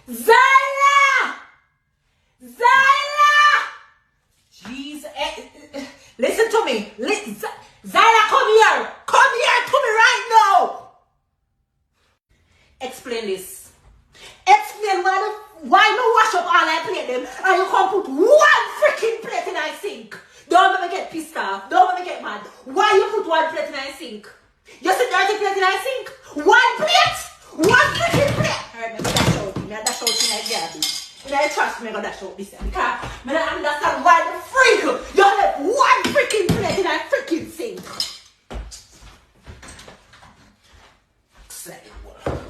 Zyla! Zyla! Jeez. Listen to me. Zyla, come here. Come here to me right now. Explain this. Explain why no wash up all I plate them and you come put one freaking plate in my sink. Don't let me get pissed off. Don't let me get mad. Why you put one plate in my sink? You see dirty plate in my sink? One plate! One freaking plate! Alright, I'm dash out. I'm dash out in my garbage. And I trust me, I'm dash out this because I don't understand why the freak you left one freaking plate in my freaking sink. Say what?